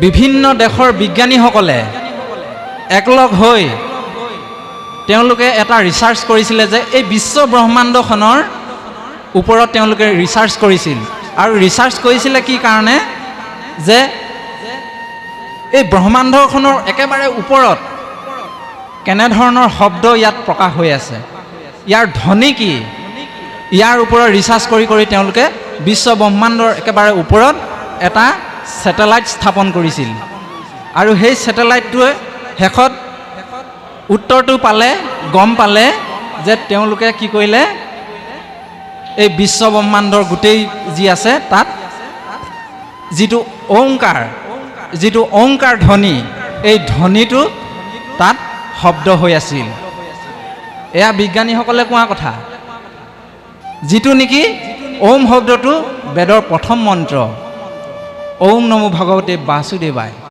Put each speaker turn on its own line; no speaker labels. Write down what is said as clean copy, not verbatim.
বিভিন্ন দেশৰ বিজ্ঞানীসকলে একলগ হৈ তেওঁলোকে এটা ৰিচাৰ্চ কৰিছিলে যে এই বিশ্ব ব্ৰহ্মাণ্ডখনৰ ওপৰত তেওঁলোকে ৰিচাৰ্চ কৰিছিল আৰু ৰিচাৰ্চ কৰিছিলে কি কাৰণে যে এই ব্ৰহ্মাণ্ডখনৰ একেবাৰে ওপৰত কেনেধৰণৰ শব্দ ইয়াত প্ৰকাশ হৈ আছে, ইয়াৰ ধ্বনি কি, ইয়াৰ ওপৰত ৰিচাৰ্চ কৰি কৰি তেওঁলোকে বিশ্ব ব্ৰহ্মাণ্ডৰ একেবাৰে ওপৰত এটা ছেটেলাইট স্থাপন কৰিছিল আৰু সেই ছেটেলাইটটোৱে শেষত উত্তৰটো পালে, গম পালে যে তেওঁলোকে কি কৰিলে এই বিশ্ব ব্ৰহ্মাণ্ডৰ গোটেই যি আছে তাত যিটো ওংকাৰ ধ্বনি, এই ধ্বনিটো তাত শব্দ হৈ আছিল। এয়া বিজ্ঞানীসকলে কোৱা কথা, যিটো নেকি ওম শব্দটো বেদৰ প্ৰথম মন্ত্ৰ, ওম নমো ভগৱতে বাসুদেৱায়।